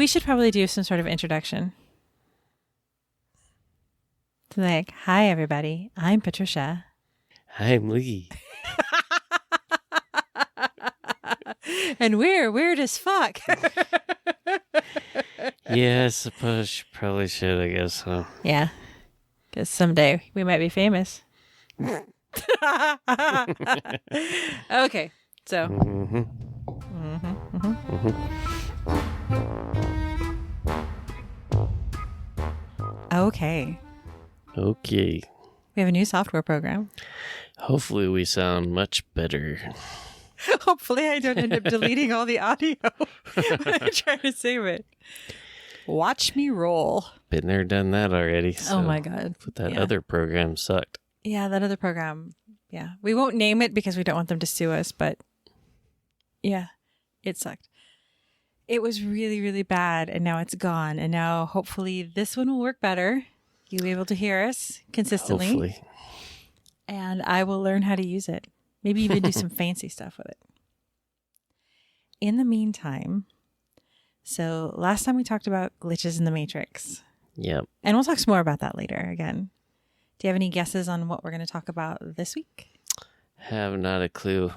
We should probably do some sort of introduction. So like, hi, everybody. I'm Patricia. I'm Lee. And we're weird as fuck. Yeah, I suppose you probably should, I guess, huh? Yeah. Because someday we might be famous. Okay. So. Okay. Okay. We have a new software program. Hopefully we sound much better. Hopefully I don't end up deleting all the audio when I try to save it. Watch me roll. Been there, done that already. So Oh my God. But that other program sucked. Yeah, that other program. Yeah. We won't name it because we don't want them to sue us, but yeah, it sucked. It was really, really bad, and now it's gone. And now hopefully this one will work better. You'll be able to hear us consistently. Hopefully. And I will learn how to use it. Maybe even do some fancy stuff with it. In the meantime, so last time we talked about glitches in the Matrix. Yep. And we'll talk some more about that later again. Do you have any guesses on what we're going to talk about this week? Have not a clue.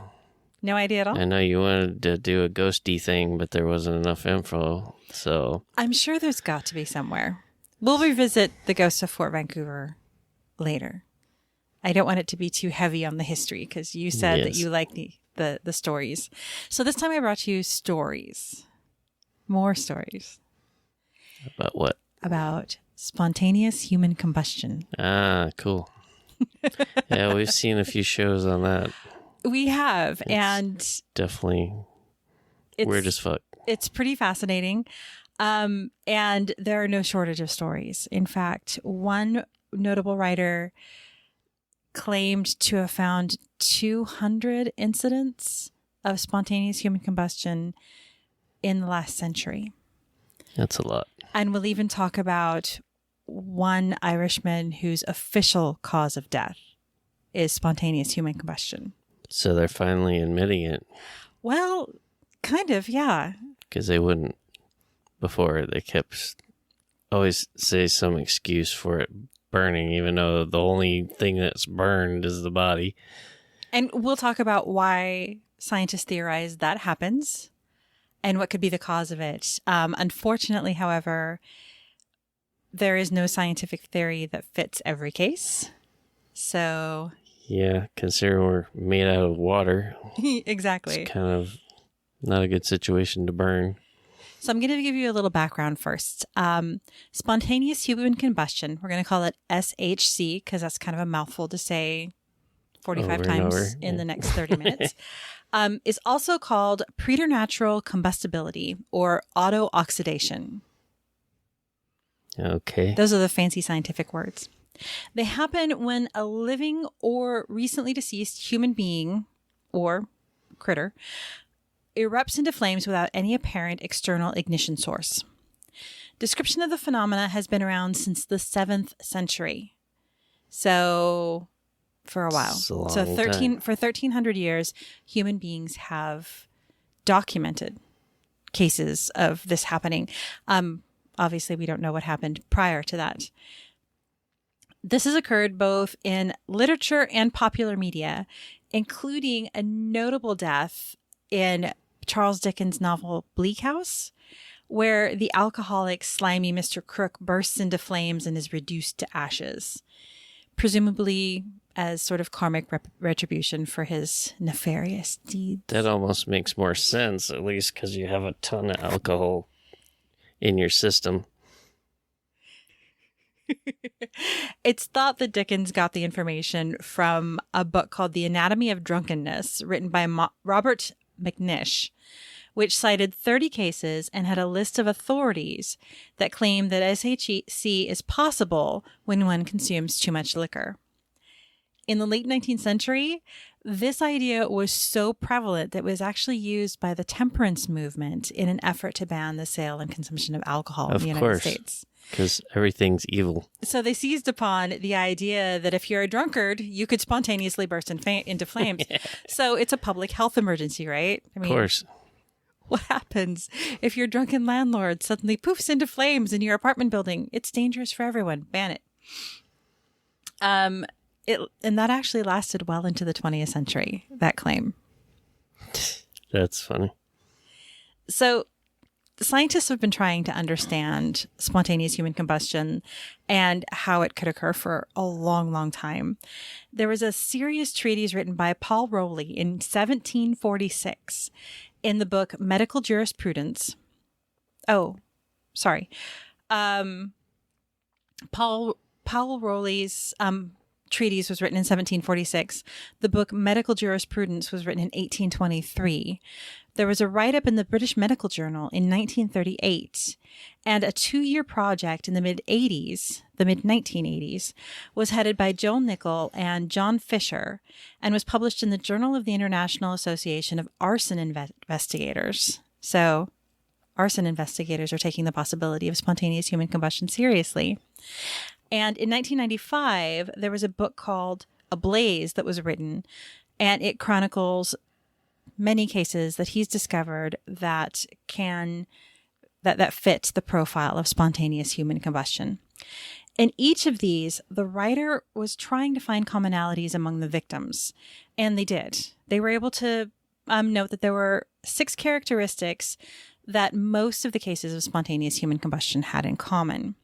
No idea at all? I know you wanted to do a ghosty thing, but there wasn't enough info, so... I'm sure there's got to be somewhere. We'll revisit the Ghost of Fort Vancouver later. I don't want it to be too heavy on the history because you said that you like the stories. So this time I brought you stories. More stories. About what? About spontaneous human combustion. Ah, cool. Yeah, we've seen a few shows on that. We have, It's and definitely weird as fuck. It's pretty fascinating. And there are no shortage of stories. In fact, one notable writer claimed to have found 200 incidents of spontaneous human combustion in the last century. That's a lot. And we'll even talk about one Irishman whose official cause of death is spontaneous human combustion. So they're finally admitting it. Well, kind of, yeah. Because they wouldn't before. They kept always say some excuse for it burning, even though the only thing that's burned is the body. And we'll talk about why scientists theorize that happens and what could be the cause of it. Unfortunately, however, there is no scientific theory that fits every case. So... Yeah, considering we're made out of water. Exactly. It's kind of not a good situation to burn. So I'm going to give you a little background first. Spontaneous human combustion, we're going to call it SHC because that's kind of a mouthful to say 45 times in the next 30 minutes, is also called preternatural combustibility or auto-oxidation. Okay. Those are the fancy scientific words. They happen when a living or recently deceased human being or critter erupts into flames without any apparent external ignition source. Description of the phenomena has been around since the 7th century. So for a while. So for 1300 years, human beings have documented cases of this happening. Obviously, we don't know what happened prior to that. This has occurred both in literature and popular media, including a notable death in Charles Dickens' novel Bleak House, where the alcoholic, slimy Mr. Crook bursts into flames and is reduced to ashes, presumably as sort of karmic retribution for his nefarious deeds. That almost makes more sense, at least because you have a ton of alcohol in your system. It's thought that Dickens got the information from a book called The Anatomy of Drunkenness, written by Robert McNish, which cited 30 cases and had a list of authorities that claim that SHC is possible when one consumes too much liquor. In the late 19th century, this idea was so prevalent that it was actually used by the temperance movement in an effort to ban the sale and consumption of alcohol in the United States. Because everything's evil. So they seized upon the idea that if you're a drunkard, you could spontaneously burst into flames. Yeah. So it's a public health emergency, right? I mean, of course. What happens if your drunken landlord suddenly poofs into flames in your apartment building? It's dangerous for everyone. Ban it. And that actually lasted well into the 20th century, that claim. That's funny. So scientists have been trying to understand spontaneous human combustion and how it could occur for a long, long time. There was a serious treatise written by Paul Rowley in 1746 in the book Medical Jurisprudence. Oh, sorry. Paul Rowley's treatise was written in 1746. The book Medical Jurisprudence was written in 1823. There was a write-up in the British Medical Journal in 1938, and a 2-year project in the mid-1980s, was headed by Joel Nichol and John Fisher, and was published in the Journal of the International Association of Arson Investigators. So, arson investigators are taking the possibility of spontaneous human combustion seriously. And in 1995, there was a book called Ablaze that was written, and it chronicles many cases that he's discovered that fit the profile of spontaneous human combustion. In each of these, the writer was trying to find commonalities among the victims, and they did. They were able to note that there were 6 characteristics that most of the cases of spontaneous human combustion had in common.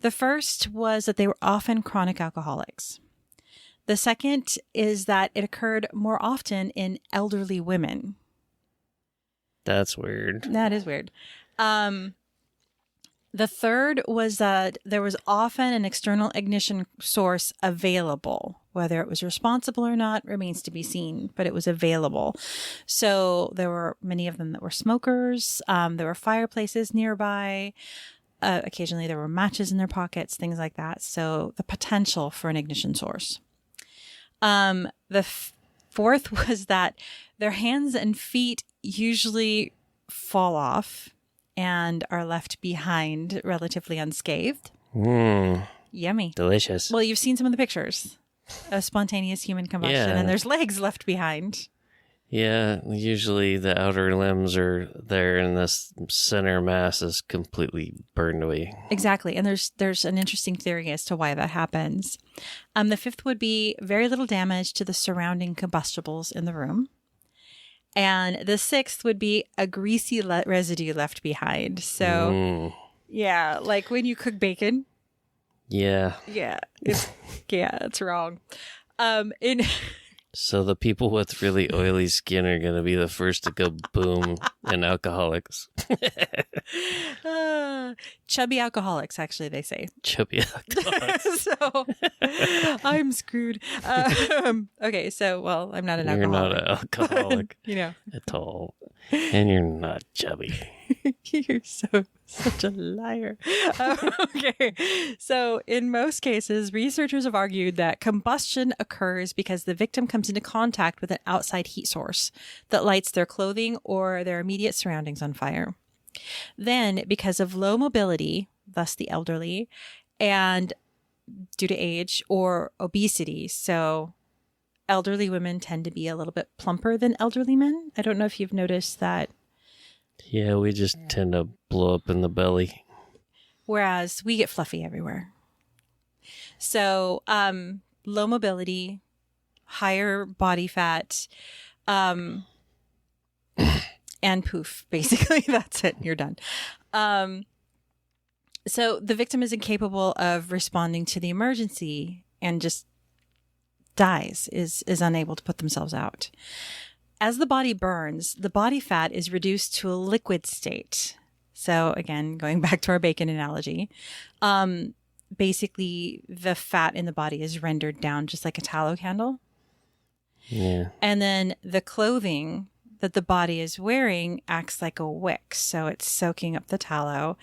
The first was that they were often chronic alcoholics. The second is that it occurred more often in elderly women. That's weird. That is weird. The third was that there was often an external ignition source available. Whether it was responsible or not remains to be seen, but it was available. So there were many of them that were smokers. There were fireplaces nearby. Occasionally there were matches in their pockets, things like that. So the potential for an ignition source. The fourth was that their hands and feet usually fall off and are left behind relatively unscathed. Yummy. Delicious. Well, you've seen some of the pictures of spontaneous human combustion, and there's legs left behind. Yeah, usually the outer limbs are there and this center mass is completely burned away. Exactly. And there's an interesting theory as to why that happens. The fifth would be very little damage to the surrounding combustibles in the room. And the sixth would be a greasy residue left behind. So, yeah, like when you cook bacon. Yeah. Yeah. It's wrong. So the people with really oily skin are going to be the first to go boom in alcoholics. Chubby alcoholics, actually, they say. Chubby alcoholics. So I'm screwed. Okay, so, well, I'm not an alcoholic. You're not an alcoholic at all. And you're not chubby. You're such a liar. Okay. So in most cases, researchers have argued that combustion occurs because the victim comes into contact with an outside heat source that lights their clothing or their immediate surroundings on fire. Then, because of low mobility, thus the elderly, and due to age or obesity, so elderly women tend to be a little bit plumper than elderly men. I don't know if you've noticed that. Yeah, we just tend to blow up in the belly. Whereas we get fluffy everywhere. So, low mobility, higher body fat, and poof, basically. That's it. You're done. So the victim is incapable of responding to the emergency and just dies, is unable to put themselves out. As the body burns, the body fat is reduced to a liquid state. So again, going back to our bacon analogy, basically the fat in the body is rendered down just like a tallow candle. Yeah. And then the clothing that the body is wearing acts like a wick. So it's soaking up the tallow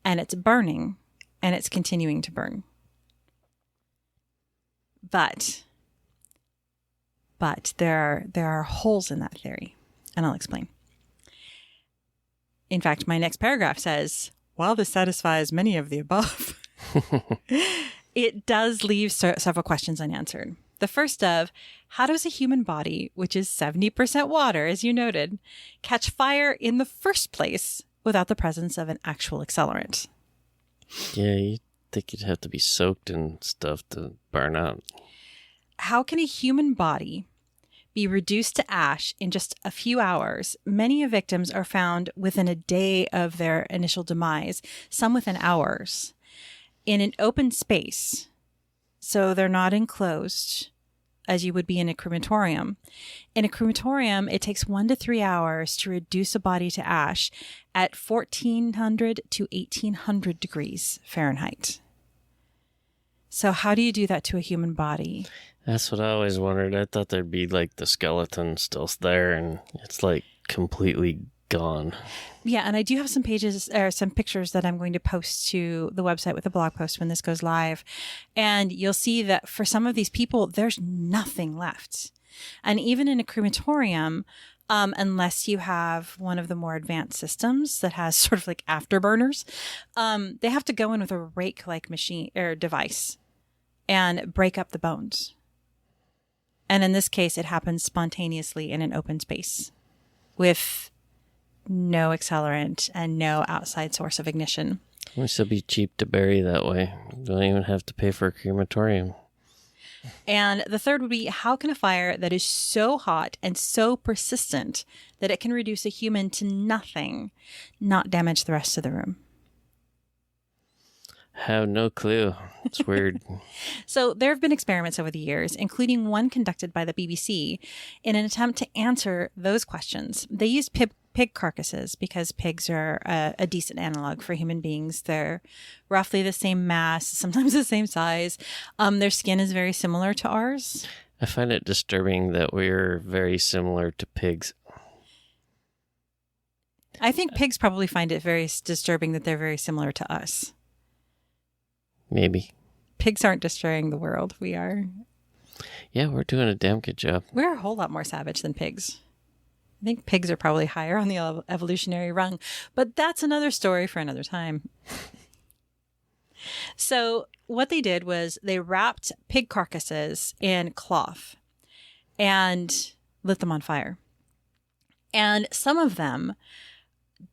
and it's burning and it's continuing to burn. But there are holes in that theory, and I'll explain. In fact, my next paragraph says, while this satisfies many of the above, it does leave several questions unanswered. The first of, how does a human body, which is 70% water, as you noted, catch fire in the first place without the presence of an actual accelerant? Yeah, you think you'd have to be soaked in stuff to burn out. How can a human body be reduced to ash in just a few hours? Many victims are found within a day of their initial demise, some within hours, in an open space. So they're not enclosed as you would be in a crematorium. In a crematorium, it takes 1 to 3 hours to reduce a body to ash at 1400 to 1800 degrees Fahrenheit. So how do you do that to a human body? That's what I always wondered. I thought there'd be like the skeleton still there, and it's like completely gone. Yeah, and I do have some pages or some pictures that I'm going to post to the website with a blog post when this goes live. And you'll see that for some of these people, there's nothing left. And even in a crematorium, unless you have one of the more advanced systems that has sort of like afterburners, they have to go in with a rake-like machine or device and break up the bones. And in this case, it happens spontaneously in an open space with no accelerant and no outside source of ignition. It must be cheap to bury that way. You don't even have to pay for a crematorium. And the third would be, how can a fire that is so hot and so persistent that it can reduce a human to nothing not damage the rest of the room? Have no clue. It's weird. So there have been experiments over the years, including one conducted by the BBC, in an attempt to answer those questions. They used pig carcasses because pigs are a decent analog for human beings. They're roughly the same mass, sometimes the same size. Their skin is very similar to ours. I find it disturbing that we're very similar to pigs. I think pigs probably find it very disturbing that they're very similar to us. Maybe. Pigs aren't destroying the world. We are. Yeah, we're doing a damn good job. We're a whole lot more savage than pigs. I think pigs are probably higher on the evolutionary rung, but that's another story for another time. So what they did was they wrapped pig carcasses in cloth and lit them on fire. And some of them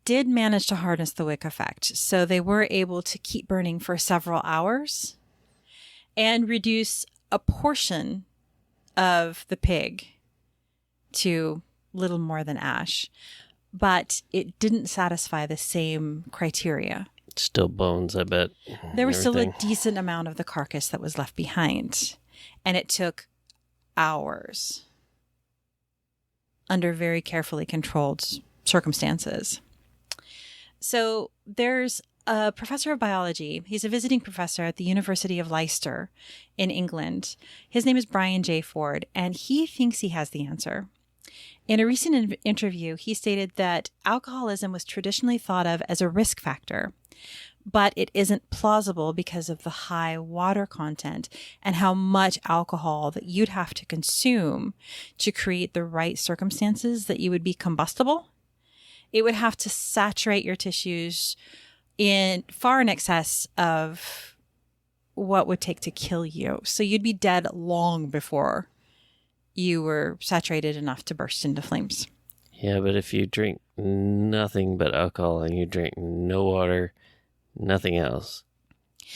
did manage to harness the wick effect. So they were able to keep burning for several hours and reduce a portion of the pig to little more than ash. But it didn't satisfy the same criteria. Still bones, I bet. There was still a decent amount of the carcass that was left behind. And it took hours under very carefully controlled circumstances. So there's a professor of biology. He's a visiting professor at the University of Leicester in England. His name is Brian J. Ford, and he thinks he has the answer. In a recent interview, he stated that alcoholism was traditionally thought of as a risk factor, but it isn't plausible because of the high water content and how much alcohol that you'd have to consume to create the right circumstances that you would be combustible. It would have to saturate your tissues in far in excess of what would take to kill you. So you'd be dead long before you were saturated enough to burst into flames. Yeah, but if you drink nothing but alcohol and you drink no water, nothing else,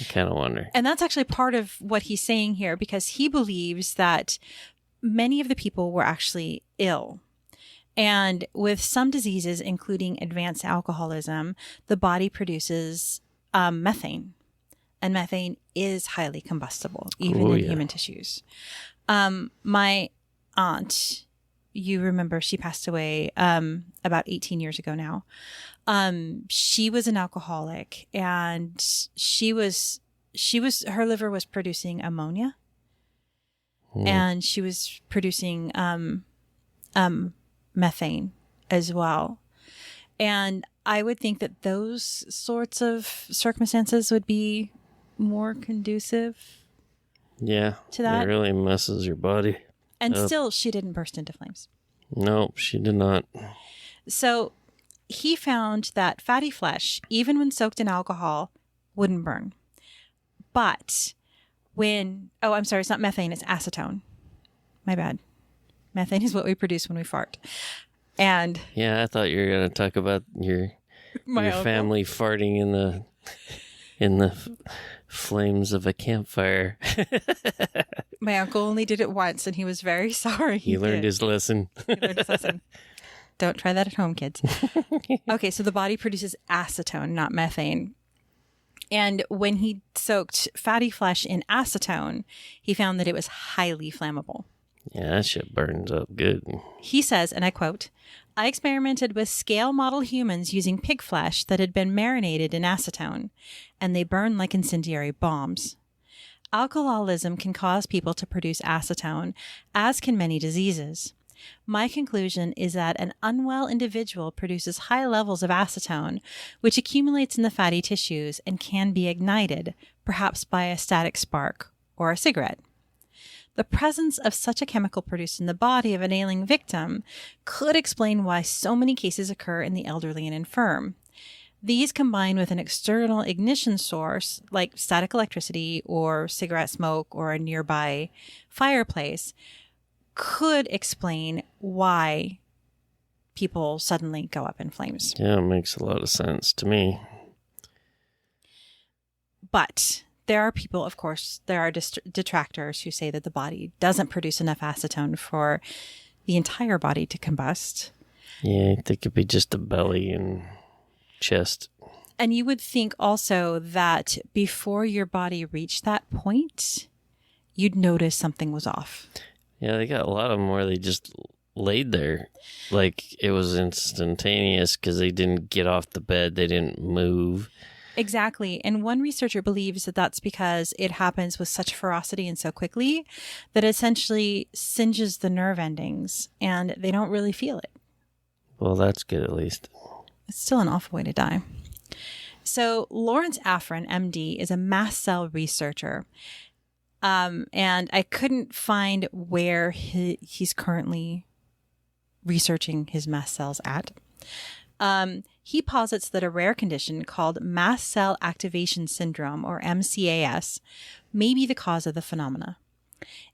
I kind of wonder. And that's actually part of what he's saying here, because he believes that many of the people were actually ill. And with some diseases, including advanced alcoholism, the body produces methane. And methane is highly combustible, even in human tissues. My aunt, you remember, she passed away about 18 years ago now. She was an alcoholic, and her liver was producing ammonia. And she was producing methane as well. And I would think that those sorts of circumstances would be more conducive to that. It really messes your body. And still, she didn't burst into flames. No, she did not. So he found that fatty flesh, even when soaked in alcohol, wouldn't burn. But it's not methane, it's acetone. My bad. Methane is what we produce when we fart. And Yeah, I thought you were going to talk about your uncle. family farting in the flames of a campfire. My uncle only did it once, and he was very sorry. He learned his lesson. He learned his lesson. Don't try that at home, kids. Okay, so the body produces acetone, not methane. And when he soaked fatty flesh in acetone, he found that it was highly flammable. Yeah, that shit burns up good. He says, and I quote, "I experimented with scale model humans using pig flesh that had been marinated in acetone, and they burn like incendiary bombs. Alcoholism can cause people to produce acetone, as can many diseases. My conclusion is that an unwell individual produces high levels of acetone, which accumulates in the fatty tissues and can be ignited, perhaps by a static spark or a cigarette. The presence of such a chemical produced in the body of an ailing victim could explain why so many cases occur in the elderly and infirm. These, combined with an external ignition source like static electricity or cigarette smoke or a nearby fireplace, could explain why people suddenly go up in flames." Yeah, it makes a lot of sense to me. But there are people, of course, there are detractors who say that the body doesn't produce enough acetone for the entire body to combust. Yeah, it could be just the belly and chest. And you would think also that before your body reached that point, you'd notice something was off. Yeah, they got a lot of them where they just laid there. Like it was instantaneous because they didn't get off the bed. They didn't move. Exactly. And one researcher believes that that's because it happens with such ferocity and so quickly that it essentially singes the nerve endings and they don't really feel it. Well, that's good at least. It's still an awful way to die. So Lawrence Afrin, MD, is a mast cell researcher. And I couldn't find where he's currently researching his mast cells at. He posits that a rare condition called mast cell activation syndrome, or MCAS, may be the cause of the phenomena.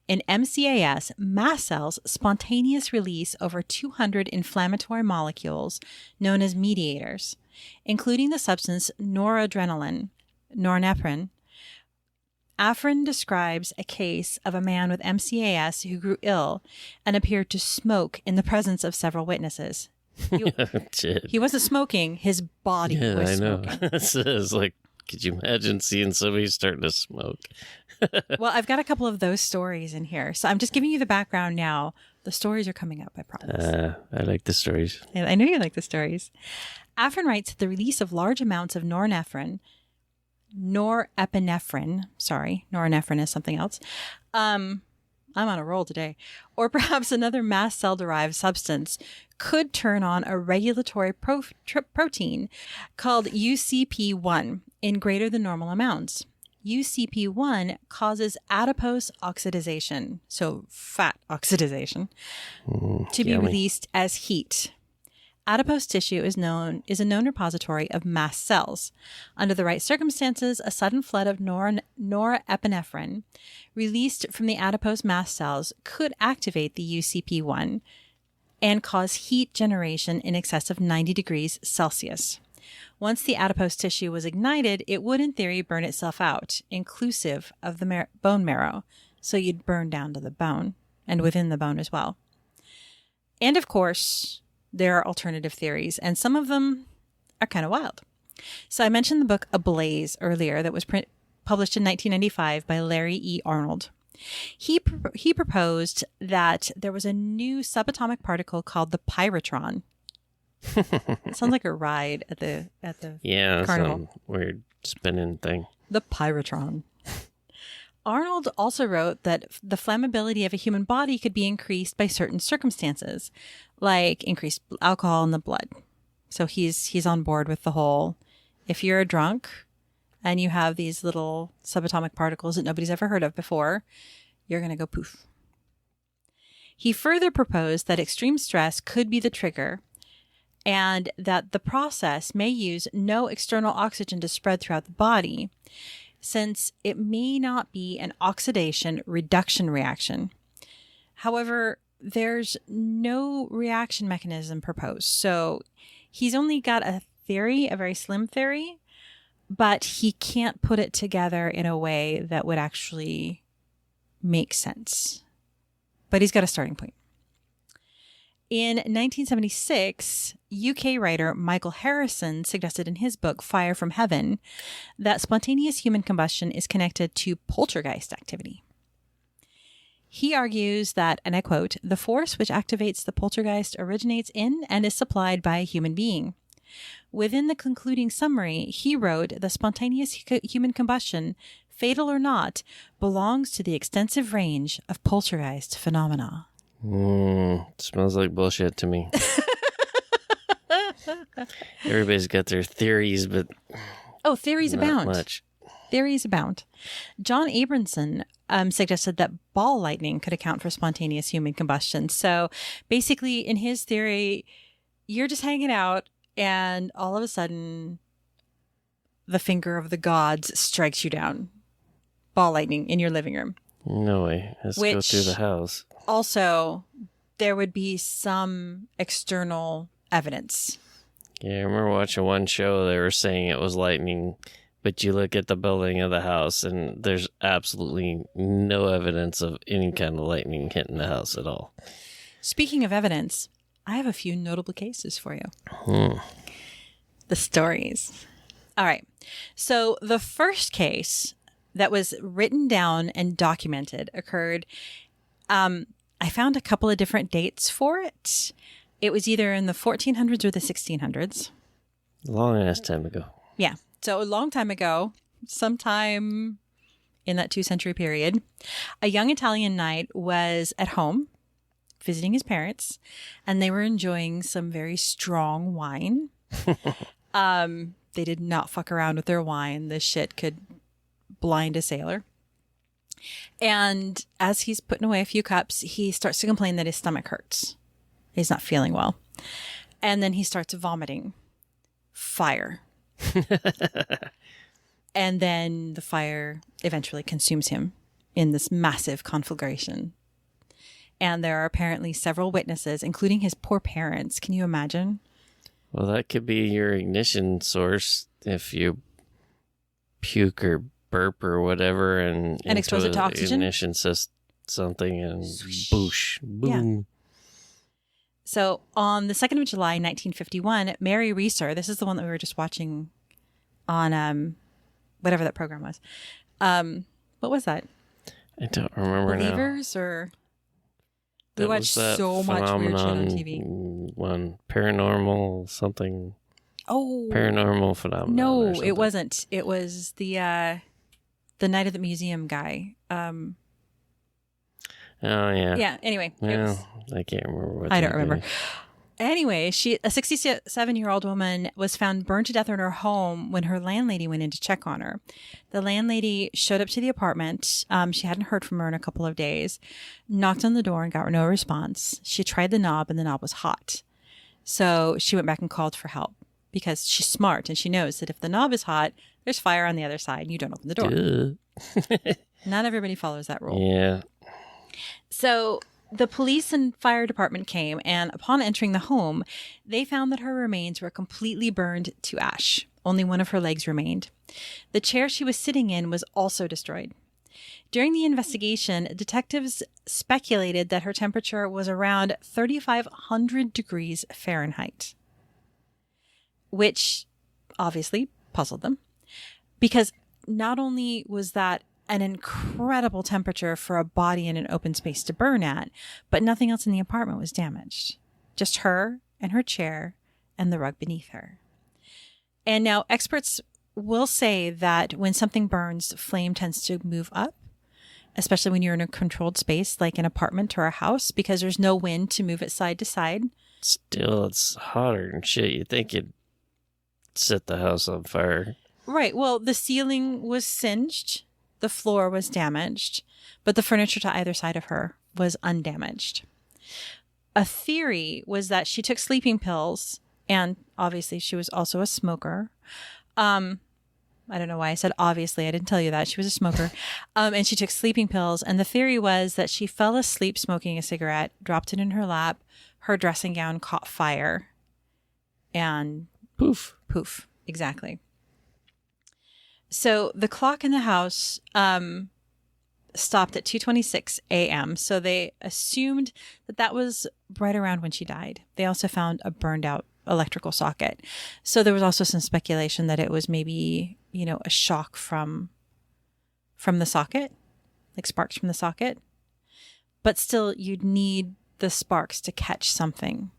In MCAS, mast cells spontaneous release over 200 inflammatory molecules known as mediators, including the substance norepinephrine. Afrin describes a case of a man with MCAS who grew ill and appeared to smoke in the presence of several witnesses. He wasn't smoking, his body was smoking. It's like, could you imagine seeing somebody starting to smoke? Well, I've got a couple of those stories in here. So I'm just giving you the background now. The stories are coming up, I promise. I like the stories. I know you like the stories. Afrin writes that the release of large amounts of norepinephrine is something else. I'm on a roll today. Or perhaps another mast cell-derived substance could turn on a regulatory protein called UCP1 in greater than normal amounts. UCP1 causes adipose oxidation, so fat oxidation, to be released as heat. Adipose tissue is a known repository of mast cells. Under the right circumstances, a sudden flood of norepinephrine released from the adipose mast cells could activate the UCP1 and cause heat generation in excess of 90 degrees Celsius. Once the adipose tissue was ignited, it would in theory burn itself out, inclusive of the bone marrow. So you'd burn down to the bone and within the bone as well. And of course, there are alternative theories, and some of them are kind of wild. So I mentioned the book Ablaze earlier that was published in 1995 by Larry E. Arnold. He proposed that there was a new subatomic particle called the pyrotron. It sounds like a ride at the carnival. Some weird spinning thing. The pyrotron. Arnold also wrote that the flammability of a human body could be increased by certain circumstances, like increased alcohol in the blood. So he's on board with the whole, if you're a drunk and you have these little subatomic particles that nobody's ever heard of before, you're going to go poof. He further proposed that extreme stress could be the trigger and that the process may use no external oxygen to spread throughout the body, since it may not be an oxidation reduction reaction. However, there's no reaction mechanism proposed. So he's only got a theory, a very slim theory, but he can't put it together in a way that would actually make sense. But he's got a starting point. In 1976, UK writer Michael Harrison suggested in his book Fire from Heaven that spontaneous human combustion is connected to poltergeist activity. He argues that, and I quote, "the force which activates the poltergeist originates in and is supplied by a human being." Within the concluding summary, he wrote, "The spontaneous human combustion, fatal or not, belongs to the extensive range of poltergeist phenomena." Smells like bullshit to me. Everybody's got their theories, but theories abound. Much. Theories abound. John Abramson suggested that ball lightning could account for spontaneous human combustion. So basically, in his theory, you're just hanging out, and all of a sudden, the finger of the gods strikes you down. Ball lightning in your living room. No way. Let's go through the house. Also, there would be some external evidence. Yeah, I remember watching one show. They were saying it was lightning, but you look at the building of the house, and there's absolutely no evidence of any kind of lightning hitting the house at all. Speaking of evidence, I have a few notable cases for you. The stories. All right. So the first case that was written down and documented occurred. I found a couple of different dates for it. It was either in the 1400s or the 1600s. Long ass time ago. Yeah. So a long time ago, sometime in that 2-century period, a young Italian knight was at home visiting his parents, and they were enjoying some very strong wine. They did not fuck around with their wine. This shit could blind a sailor. And as he's putting away a few cups, he starts to complain that his stomach hurts. He's not feeling well. And then he starts vomiting fire. And then the fire eventually consumes him in this massive conflagration. And there are apparently several witnesses, including his poor parents. Can you imagine? Well, that could be your ignition source if you puke or burp or whatever and expose it to oxygen. Ignition says something and boosh, boom. Yeah. So on the 2nd of July, 1951, Mary Reeser, this is the one that we were just watching on whatever that program was. What was that? I don't remember Believers now. Or we watched so much weird shit on TV. One paranormal something. Oh, paranormal phenomenon. No, it wasn't. It was the Night at the Museum guy. Oh yeah. Yeah. Anyway, I can't remember what. I don't remember. Anyway, a 67-year-old woman was found burned to death in her home when her landlady went in to check on her. The landlady showed up to the apartment. She hadn't heard from her in a couple of days. Knocked on the door and got no response. She tried the knob, and the knob was hot. So she went back and called for help because she's smart and she knows that if the knob is hot, there's fire on the other side and you don't open the door. Not everybody follows that rule. Yeah. So the police and fire department came, and upon entering the home, they found that her remains were completely burned to ash. Only one of her legs remained. The chair she was sitting in was also destroyed. During the investigation, detectives speculated that her temperature was around 3,500 degrees Fahrenheit, which obviously puzzled them because not only was that an incredible temperature for a body in an open space to burn at, but nothing else in the apartment was damaged. Just her and her chair and the rug beneath her. And now experts will say that when something burns, flame tends to move up, especially when you're in a controlled space like an apartment or a house, because there's no wind to move it side to side. Still, it's hotter and shit. You'd think it'd set the house on fire. Right. Well, the ceiling was singed. The floor was damaged, but the furniture to either side of her was undamaged. A theory was that she took sleeping pills, and obviously she was also a smoker. I don't know why I said obviously. I didn't tell you that. She was a smoker. And she took sleeping pills. And the theory was that she fell asleep smoking a cigarette, dropped it in her lap. Her dressing gown caught fire. And Poof. poof. Exactly. So the clock in the house stopped at 2:26 a.m. So they assumed that that was right around when she died. They also found a burned out electrical socket. So there was also some speculation that it was maybe, a shock from the socket, like sparks from the socket. But still, you'd need the sparks to catch something.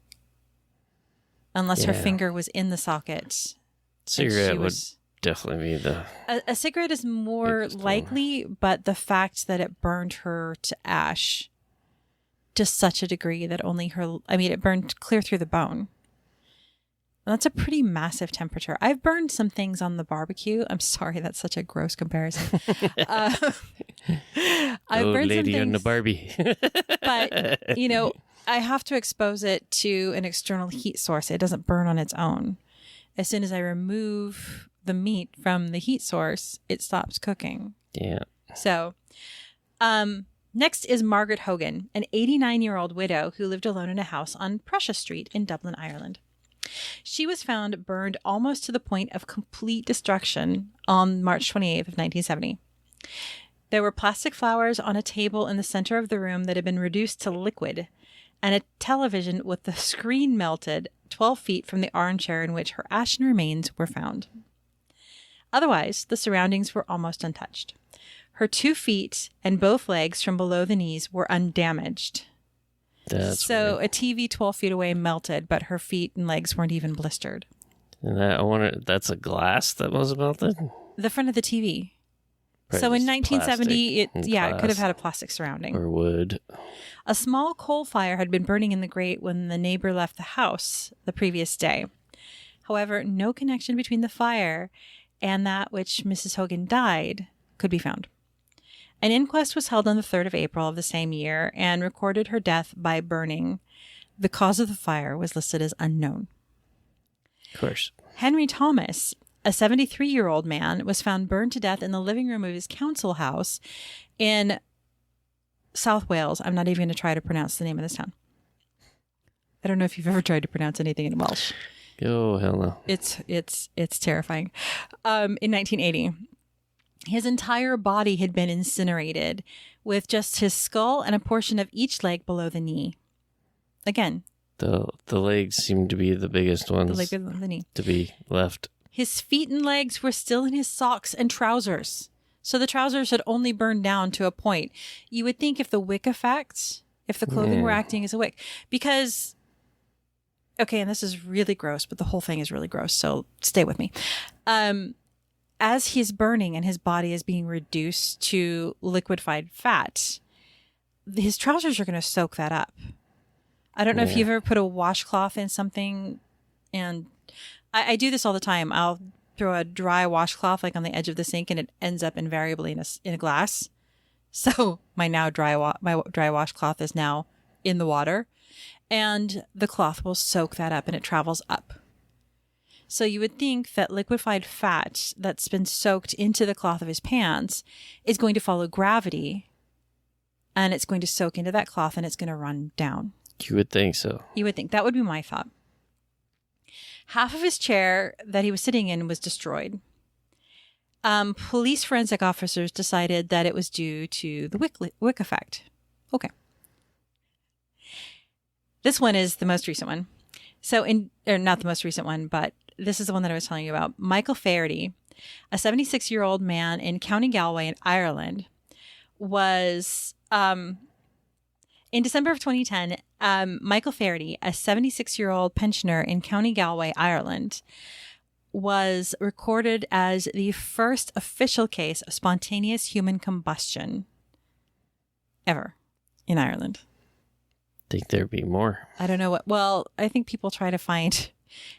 Unless her finger was in the socket. Cigarette would definitely be the... A cigarette is more likely, but the fact that it burned her to ash to such a degree that it burned clear through the bone. And that's a pretty massive temperature. I've burned some things on the barbecue. I'm sorry, that's such a gross comparison. I've burned lady some on the things, Barbie. but, I have to expose it to an external heat source. It doesn't burn on its own. As soon as I remove the meat from the heat source, it stops cooking. Yeah. So, next is Margaret Hogan, an 89-year-old widow who lived alone in a house on Precious Street in Dublin, Ireland. She was found burned almost to the point of complete destruction on March 28th of 1970. There were plastic flowers on a table in the center of the room that had been reduced to liquid, and a television with the screen melted 12 feet from the armchair in which her ashen remains were found. Otherwise, the surroundings were almost untouched. Her 2 feet and both legs from below the knees were undamaged. That's so weird. a TV 12 feet away melted, but her feet and legs weren't even blistered. And that's a glass that was melted? The front of the TV. Right, So in it's 1970, it could have glass had a plastic surrounding. or wood. A small coal fire had been burning in the grate when the neighbor left the house the previous day. However, no connection between the fire and that which Mrs. Hogan died could be found. An inquest was held on the 3rd of April of the same year and recorded her death by burning. The cause of the fire was listed as unknown. Of course. Henry Thomas, a 73-year-old man, was found burned to death in the living room of his council house in South Wales. I'm not even going to try to pronounce the name of this town. I don't know if you've ever tried to pronounce anything in Welsh. Oh, hell no. It's terrifying. In 1980. His entire body had been incinerated with just his skull and a portion of each leg below the knee. Again. The legs seem to be the biggest ones the leg below the knee. to be left. His feet and legs were still in his socks and trousers. So the trousers had only burned down to a point. You would think if the wick effect, if the clothing were acting as a wick. Because, okay, and this is really gross, but the whole thing is really gross, so stay with me. As he's burning and his body is being reduced to liquefied fat, his trousers are going to soak that up. I don't know if you've ever put a washcloth in something, and I do this all the time. I'll throw a dry washcloth like on the edge of the sink, and it ends up invariably in a glass. So my dry washcloth is now in the water, and the cloth will soak that up, and it travels up. So you would think that liquefied fat that's been soaked into the cloth of his pants is going to follow gravity, and it's going to soak into that cloth, and it's going to run down. You would think so. You would think. That would be my thought. Half of his chair that he was sitting in was destroyed. Police forensic officers decided that it was due to the wick effect. Okay. This one is the most recent one. Not the most recent one, but this is the one that I was telling you about. Michael Faherty, a 76-year-old man in County Galway in Ireland, was, in December of 2010, Michael Faherty, a 76-year-old pensioner in County Galway, Ireland, was recorded as the first official case of spontaneous human combustion ever in Ireland. Think there'd be more. I don't know what. Well, I think people try to find.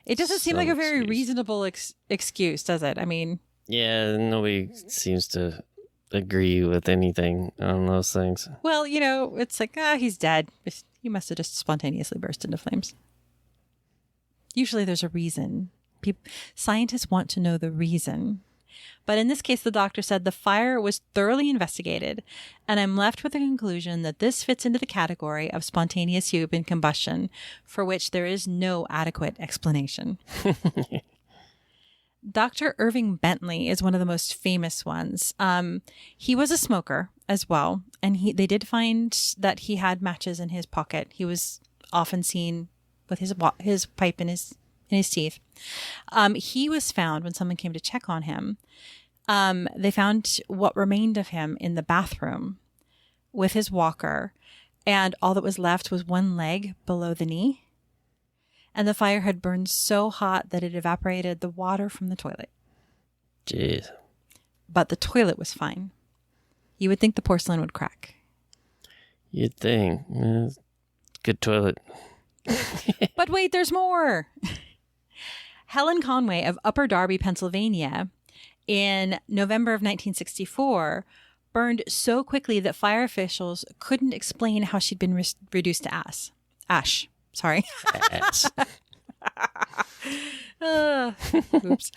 It doesn't seem like a very reasonable excuse, does it? I mean. Yeah, nobody seems to agree with anything on those things. Well, it's like, he's dead. He must have just spontaneously burst into flames. Usually there's a reason. Scientists want to know the reason. But in this case, the doctor said the fire was thoroughly investigated, and I'm left with the conclusion that this fits into the category of spontaneous human combustion, for which there is no adequate explanation. Dr. Irving Bentley is one of the most famous ones. He was a smoker as well, and they did find that he had matches in his pocket. He was often seen with his pipe in his teeth. He was found when someone came to check on him. They found what remained of him in the bathroom with his walker, and all that was left was one leg below the knee. And the fire had burned so hot that it evaporated the water from the toilet. Jeez. But the toilet was fine. You would think the porcelain would crack. You'd think. Good toilet. But wait, there's more. Helen Conway of Upper Darby, Pennsylvania, in November of 1964, burned so quickly that fire officials couldn't explain how she'd been reduced to ash. Sorry. Ass. Oops.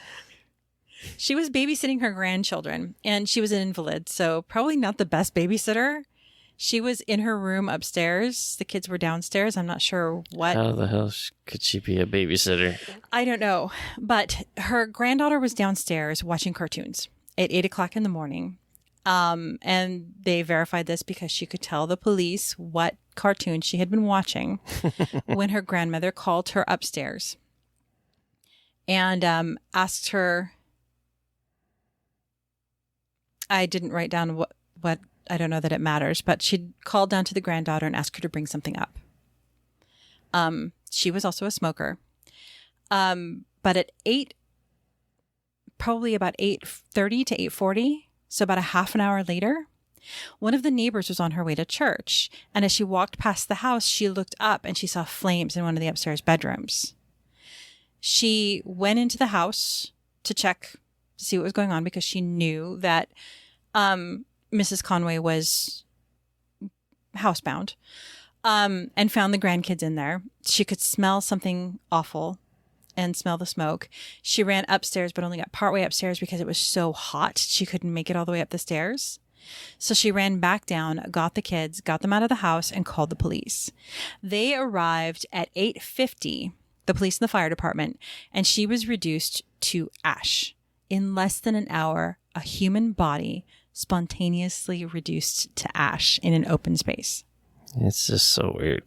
She was babysitting her grandchildren, and she was an invalid, so probably not the best babysitter. She was in her room upstairs. The kids were downstairs. I'm not sure what. How the hell could she be a babysitter? I don't know. But her granddaughter was downstairs watching cartoons at 8 o'clock in the morning. And they verified this because she could tell the police what cartoon she had been watching when her grandmother called her upstairs and asked her. I didn't write down what I don't know that it matters, but she called down to the granddaughter and asked her to bring something up. She was also a smoker. But at probably about 8:30 to 8:40, so about a half an hour later, one of the neighbors was on her way to church. And as she walked past the house, she looked up and she saw flames in one of the upstairs bedrooms. She went into the house to check to see what was going on because she knew that Mrs. Conway was housebound, and found the grandkids in there. She could smell something awful and smell the smoke. She ran upstairs, but only got partway upstairs because it was so hot. She couldn't make it all the way up the stairs. So she ran back down, got the kids, got them out of the house, and called the police. They arrived at 8:50, the police and the fire department, and she was reduced to ash. In less than an hour, a human body spontaneously reduced to ash in an open space. It's just so weird.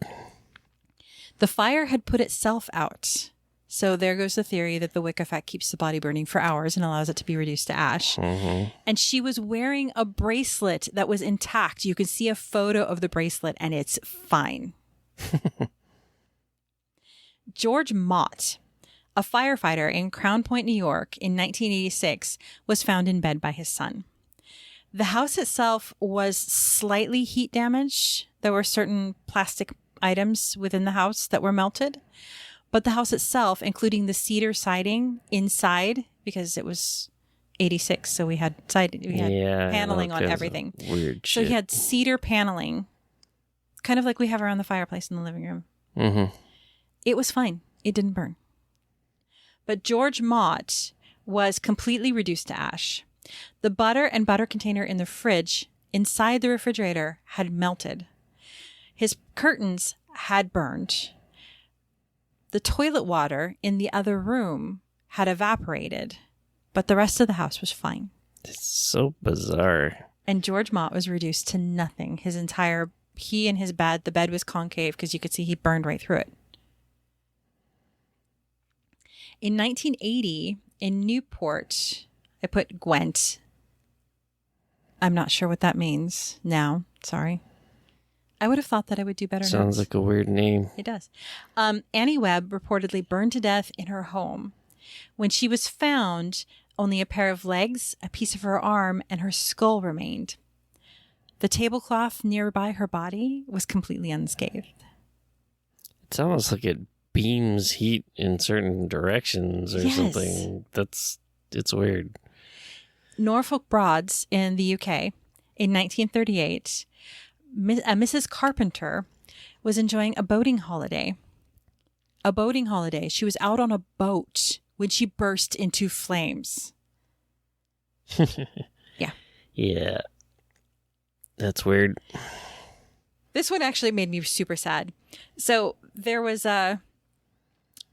The fire had put itself out. So there goes the theory that the wick effect keeps the body burning for hours and allows it to be reduced to ash. Mm-hmm. And she was wearing a bracelet that was intact. You can see a photo of the bracelet and it's fine. George Mott, a firefighter in Crown Point, New York in 1986, was found in bed by his son. The house itself was slightly heat damaged. There were certain plastic items within the house that were melted. But the house itself, including the cedar siding inside, because it was 86, so we had paneling on everything. Weird shit. So he had cedar paneling, kind of like we have around the fireplace in the living room. Mm-hmm. It was fine. It didn't burn. But George Mott was completely reduced to ash. The butter and butter container in the fridge inside the refrigerator had melted. His curtains had burned. The toilet water in the other room had evaporated, but the rest of the house was fine. It's so bizarre. And George Mott was reduced to nothing. He and his bed, the bed was concave because you could see he burned right through it. In 1980, in Newport, I put Gwent. I'm not sure what that means now. Sorry. I would have thought that I would do better. Sounds like a weird name. It does. Annie Webb reportedly burned to death in her home. When she was found, only a pair of legs, a piece of her arm, and her skull remained. The tablecloth nearby her body was completely unscathed. It's almost like it beams heat in certain directions or something. It's weird. Norfolk Broads in the UK in 1938, Mrs. Carpenter was enjoying a boating holiday. She was out on a boat when she burst into flames. Yeah. Yeah. That's weird. This one actually made me super sad. So there's a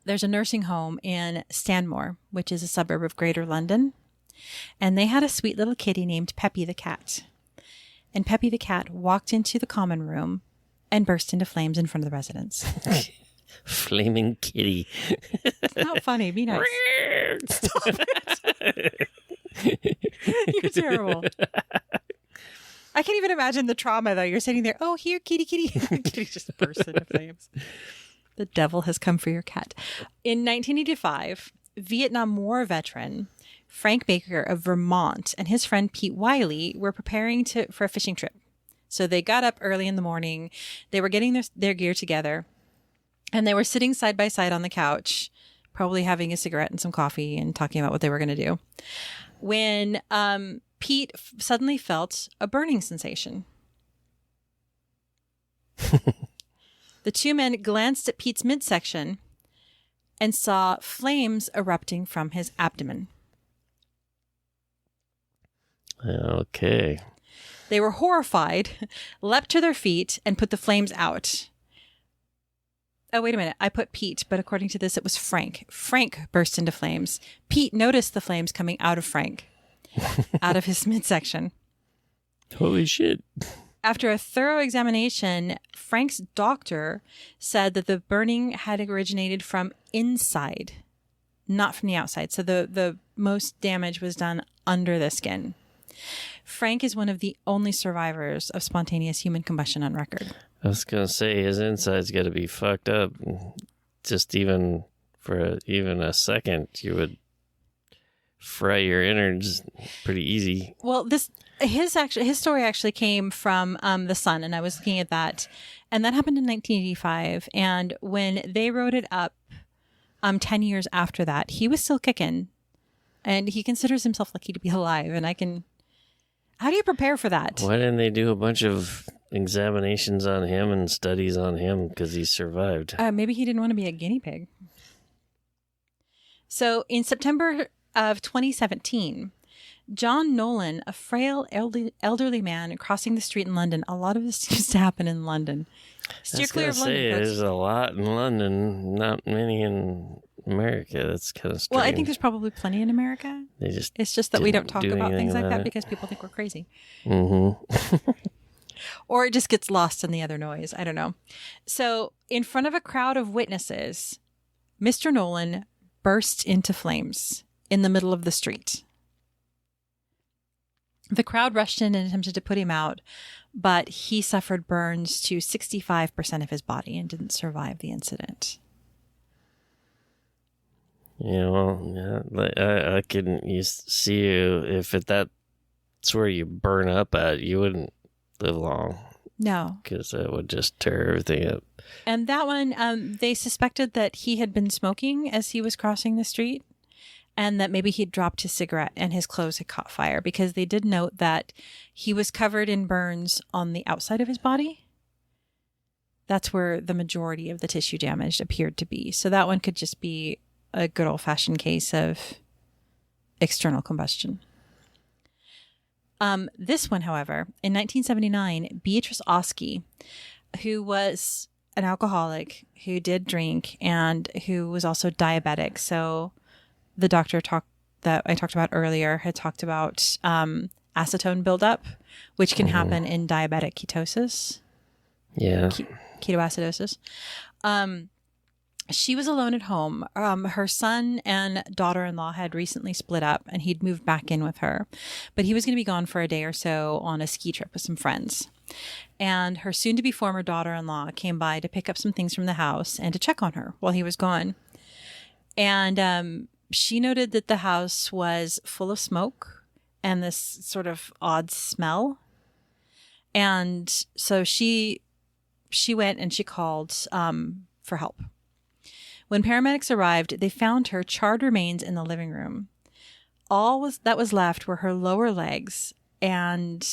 nursing home in Stanmore, which is a suburb of Greater London. And they had a sweet little kitty named Peppy the cat. And Peppy the cat walked into the common room and burst into flames in front of the residents. Flaming kitty. It's not funny. Be nice. Stop it. You're terrible. I can't even imagine the trauma, though. You're sitting there, oh, here, kitty, kitty. Kitty just bursts into flames. The devil has come for your cat. In 1985, Vietnam War veteran Frank Baker of Vermont and his friend Pete Wiley were preparing for a fishing trip. So they got up early in the morning. They were getting their gear together. And they were sitting side by side on the couch, probably having a cigarette and some coffee and talking about what they were going to do, when Pete suddenly felt a burning sensation. The two men glanced at Pete's midsection and saw flames erupting from his abdomen. Okay. They were horrified, leapt to their feet, and put the flames out. Oh, wait a minute. I put Pete, but according to this, it was Frank. Frank burst into flames. Pete noticed the flames coming out of Frank, out of his midsection. Holy shit. After a thorough examination, Frank's doctor said that the burning had originated from inside, not from the outside. So the most damage was done under the skin. Frank is one of the only survivors of spontaneous human combustion on record. I was going to say, his inside's got to be fucked up. Just even for even a second, you would fry your innards pretty easy. Well, his story actually came from The Sun, and I was looking at that. And that happened in 1985. And when they wrote it up 10 years after that, he was still kicking. And he considers himself lucky to be alive. And how do you prepare for that? Why didn't they do a bunch of examinations on him and studies on him because he survived? Maybe he didn't want to be a guinea pig. So in September of 2017, John Nolan, a frail elderly man crossing the street in London. A lot of this seems to happen in London. Steer clear of London, folks. There's a lot in London, not many in America. That's kind of strange. Well, I think there's probably plenty in America. It's just that we don't talk about things like that because people think we're crazy. Mm-hmm. Or it just gets lost in the other noise. I don't know. So in front of a crowd of witnesses, Mr. Nolan burst into flames in the middle of the street. The crowd rushed in and attempted to put him out, but he suffered burns to 65% of his body and didn't survive the incident. Yeah, well, yeah, I couldn't see you if that's where you burn up at, you wouldn't live long. No. Because that would just tear everything up. And that one, they suspected that he had been smoking as he was crossing the street and that maybe he'd dropped his cigarette and his clothes had caught fire because they did note that he was covered in burns on the outside of his body. That's where the majority of the tissue damage appeared to be. So that one could just be a good old-fashioned case of external combustion. This one, however, in 1979, Beatrice Oskey, who was an alcoholic, who did drink, and who was also diabetic. So the doctor that I talked about earlier had talked about acetone buildup, which can happen in diabetic ketosis. Yeah. Ketoacidosis. She was alone at home. Her son and daughter-in-law had recently split up and he'd moved back in with her. But he was going to be gone for a day or so on a ski trip with some friends. And her soon-to-be former daughter-in-law came by to pick up some things from the house and to check on her while he was gone. And she noted that the house was full of smoke and this sort of odd smell. And so she went and she called for help. When paramedics arrived, they found her charred remains in the living room. All that was left were her lower legs, and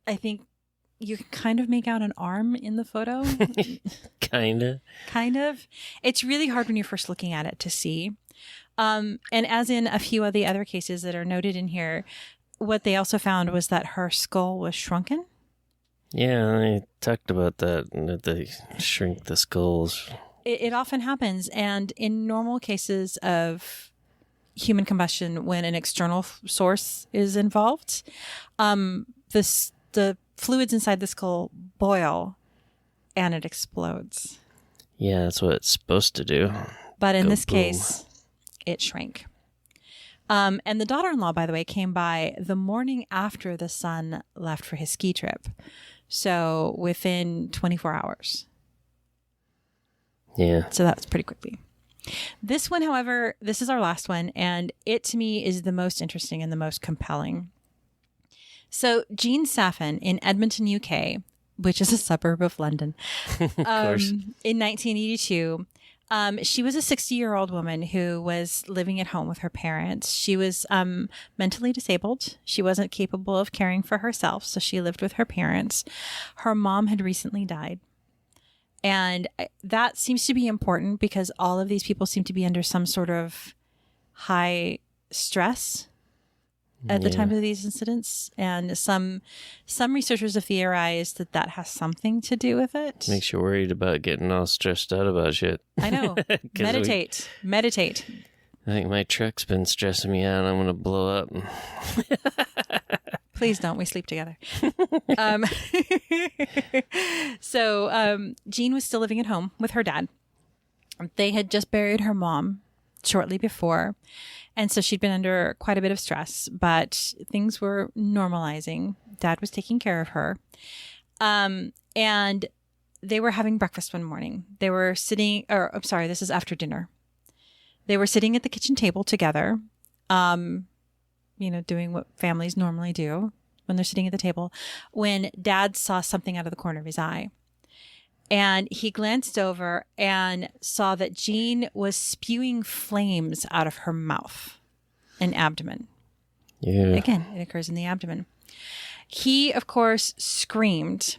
I think you can kind of make out an arm in the photo. Kind of. It's really hard when you're first looking at it to see. And as in a few of the other cases that are noted in here, what they also found was that her skull was shrunken. Yeah, I talked about that, that they shrink the skulls. It often happens. And in normal cases of human combustion, when an external source is involved, the fluids inside the skull boil and it explodes. Yeah, that's what it's supposed to do. But in Go this boom. case, it shrank. And the daughter-in-law, by the way, came by the morning after the son left for his ski trip. So within 24 hours. Yeah. So that was pretty quickly. This one, however, this is our last one, and it to me is the most interesting and the most compelling. So Jean Saffin in Edmonton, UK, which is a suburb of London, Of course. in 1982, she was a 60-year-old woman who was living at home with her parents. She was mentally disabled. She wasn't capable of caring for herself, so she lived with her parents. Her mom had recently died. And that seems to be important because all of these people seem to be under some sort of high stress at the time of these incidents. And some researchers have theorized that that has something to do with it. Makes you worried about getting all stressed out about shit. I know. Meditate. Meditate. I think my truck's been stressing me out. I'm going to blow up. Please don't. We sleep together. So Jean was still living at home with her dad. They had just buried her mom shortly before. And so she'd been under quite a bit of stress, but things were normalizing. Dad was taking care of her. And they were having breakfast one morning. They were sitting, or I'm sorry, this is after dinner. They were sitting at the kitchen table together, doing what families normally do when they're sitting at the table, when Dad saw something out of the corner of his eye. And he glanced over and saw that Jean was spewing flames out of her mouth and abdomen. Yeah. Again, it occurs in the abdomen. He, of course, screamed.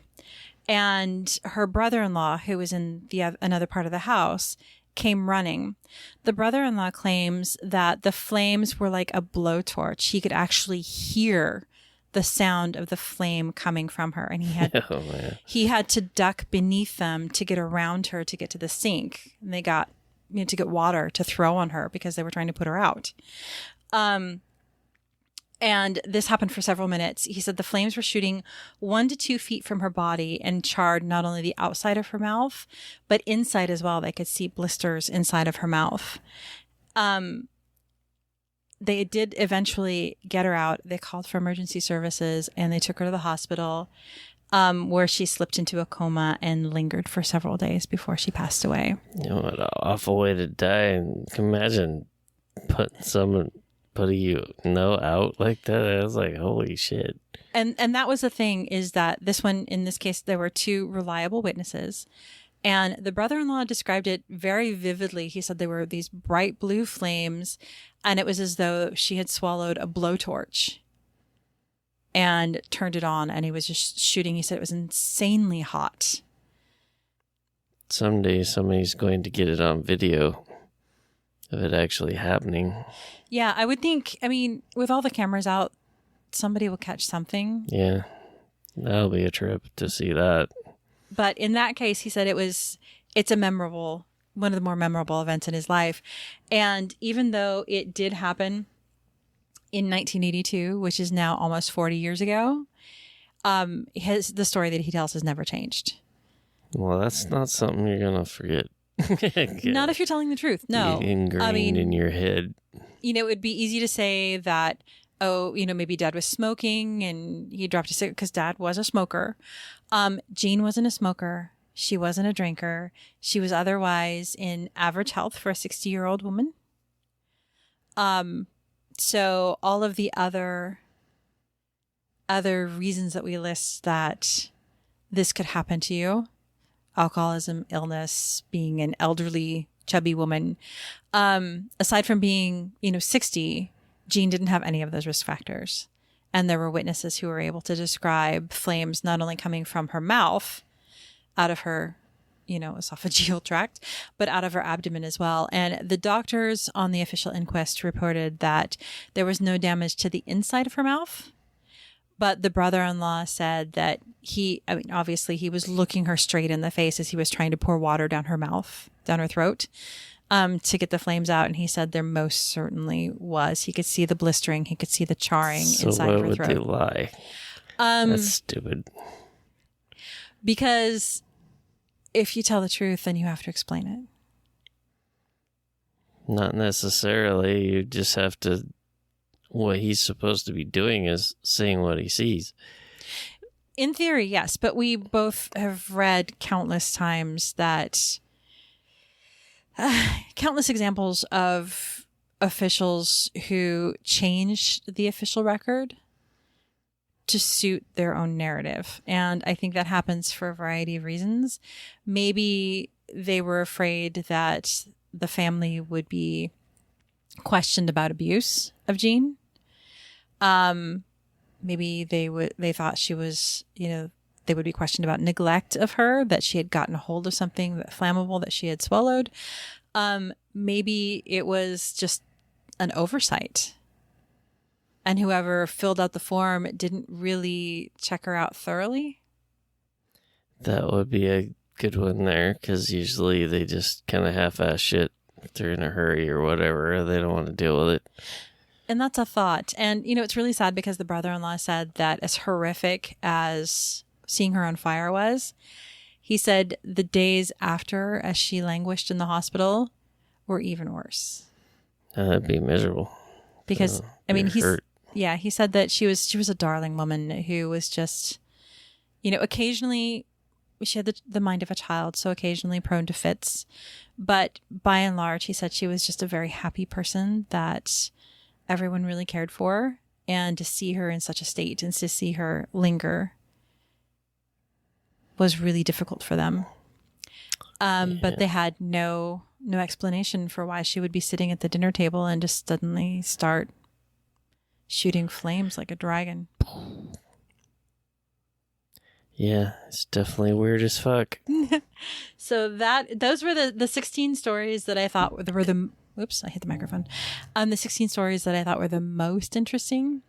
And her brother-in-law, who was in another part of the house, came running. The brother-in-law claims that the flames were like a blowtorch. He could actually hear the sound of the flame coming from her, and he had to duck beneath them to get around her to get to the sink. And they got to get water to throw on her because they were trying to put her out. And this happened for several minutes. He said the flames were shooting 1 to 2 feet from her body and charred not only the outside of her mouth, but inside as well. They could see blisters inside of her mouth. They did eventually get her out. They called for emergency services and they took her to the hospital, where she slipped into a coma and lingered for several days before she passed away. You know, what an awful way to die. And imagine putting you out like that. I was like, holy shit. And that was the thing, is that in this case, there were 2 reliable witnesses. And the brother-in-law described it very vividly. He said there were these bright blue flames, and it was as though she had swallowed a blowtorch and turned it on, and he was just shooting. He said it was insanely hot. Someday somebody's going to get it on video of it actually happening. Yeah, I would think, with all the cameras out, somebody will catch something. Yeah, that'll be a trip to see that. But in that case, he said it's one of the more memorable events in his life. And even though it did happen in 1982, which is now almost 40 years ago, the story that he tells has never changed. Well, that's not something you're going to forget. Not if you're telling the truth. No. Ingrained in your head. It would be easy to say that, maybe Dad was smoking and he dropped a cigarette because Dad was a smoker. Jean wasn't a smoker. She wasn't a drinker. She was otherwise in average health for a 60-year-old woman. So all of the other reasons that we list that this could happen to you, alcoholism, illness, being an elderly, chubby woman, aside from being, 60, Jean didn't have any of those risk factors. And there were witnesses who were able to describe flames not only coming from her mouth, out of her esophageal tract, but out of her abdomen as well. And the doctors on the official inquest reported that there was no damage to the inside of her mouth. But the brother-in-law said that obviously he was looking her straight in the face as he was trying to pour water down her mouth, down her throat, to get the flames out. And he said there most certainly was. He could see the blistering. He could see the charring inside of her throat. So why would they lie? That's stupid. Because if you tell the truth, then you have to explain it. Not necessarily. You just have to... What he's supposed to be doing is saying what he sees. In theory, yes. But we both have read countless times that... countless examples of officials who changed the official record to suit their own narrative. And I think that happens for a variety of reasons. Maybe they were afraid that the family would be questioned about abuse of Jean. Maybe they thought she was, they would be questioned about neglect of her, that she had gotten a hold of something flammable that she had swallowed. Maybe it was just an oversight. And whoever filled out the form didn't really check her out thoroughly. That would be a good one there, because usually they just kind of half-ass shit if they're in a hurry or whatever, or they don't want to deal with it. And that's a thought. And, it's really sad because the brother-in-law said that as horrific as seeing her on fire was, he said the days after, as she languished in the hospital, were even worse. That'd be miserable. Because, he said that she was a darling woman who was just, occasionally she had the mind of a child, so occasionally prone to fits. But by and large, he said she was just a very happy person that everyone really cared for. And to see her in such a state and to see her linger was really difficult for them. But they had no explanation for why she would be sitting at the dinner table and just suddenly start shooting flames like a dragon. Yeah, it's definitely weird as fuck. So those were the 16 stories that I thought were the... Oops, I hit the microphone. The 16 stories that I thought were the most interesting.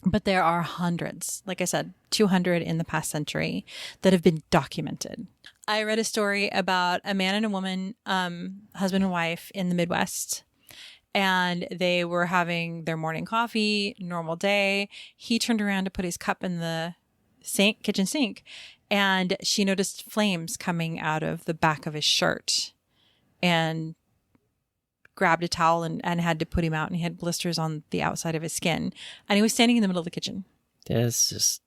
But there are hundreds, like I said, 200 in the past century that have been documented. I read a story about a man and a woman, husband and wife in the Midwest. And they were having their morning coffee, normal day. He turned around to put his cup in the kitchen sink, and she noticed flames coming out of the back of his shirt and grabbed a towel and had to put him out, and he had blisters on the outside of his skin, and he was standing in the middle of the kitchen. Yeah, it's just,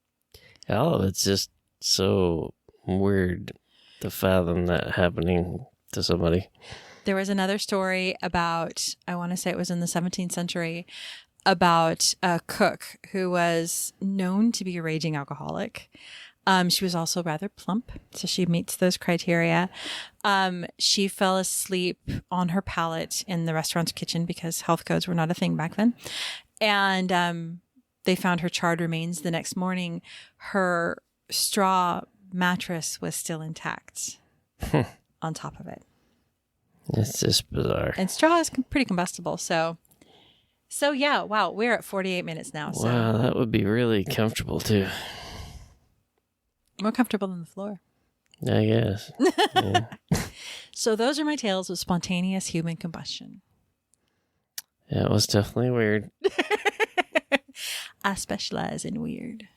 all of it's just so weird to fathom that happening to somebody. There was another story about, I want to say it was in the 17th century, about a cook who was known to be a raging alcoholic. She was also rather plump, so she meets those criteria. She fell asleep on her pallet in the restaurant's kitchen because health codes were not a thing back then. And they found her charred remains the next morning. Her straw mattress was still intact on top of it. It's just bizarre. And straw is pretty combustible, so yeah, wow, we're at 48 minutes now. So. Wow, that would be really comfortable too. More comfortable than the floor. I guess. Yeah. So those are my tales of spontaneous human combustion. Yeah, it was definitely weird. I specialize in weird.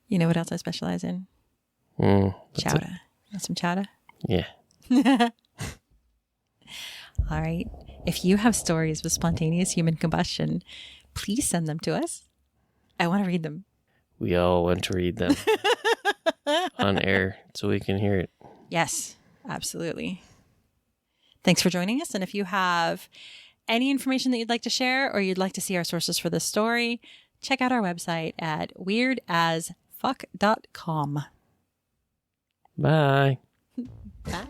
You know what else I specialize in? Chowder. Want some chowder? Yeah. All right. If you have stories with spontaneous human combustion, please send them to us. I want to read them. We all want to read them on air so we can hear it. Yes, absolutely. Thanks for joining us. And if you have any information that you'd like to share or you'd like to see our sources for this story, check out our website at weirdasfuck.com. Bye. Bye.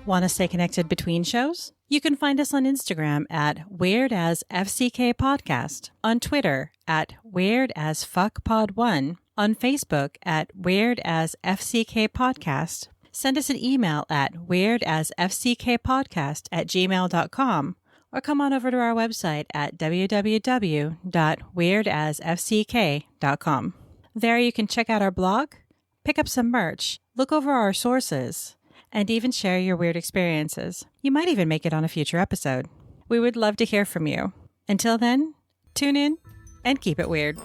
Want to stay connected between shows? You can find us on Instagram at WeirdAsFCKPodcast, on Twitter at WeirdAsFuckPod1, on Facebook at WeirdAsFCKPodcast. Send us an email at weirdasfckkpodcast@gmail.com, or come on over to our website at www.weirdasfck.com. There you can check out our blog, pick up some merch, look over our sources, and even share your weird experiences. You might even make it on a future episode. We would love to hear from you. Until then, tune in and keep it weird.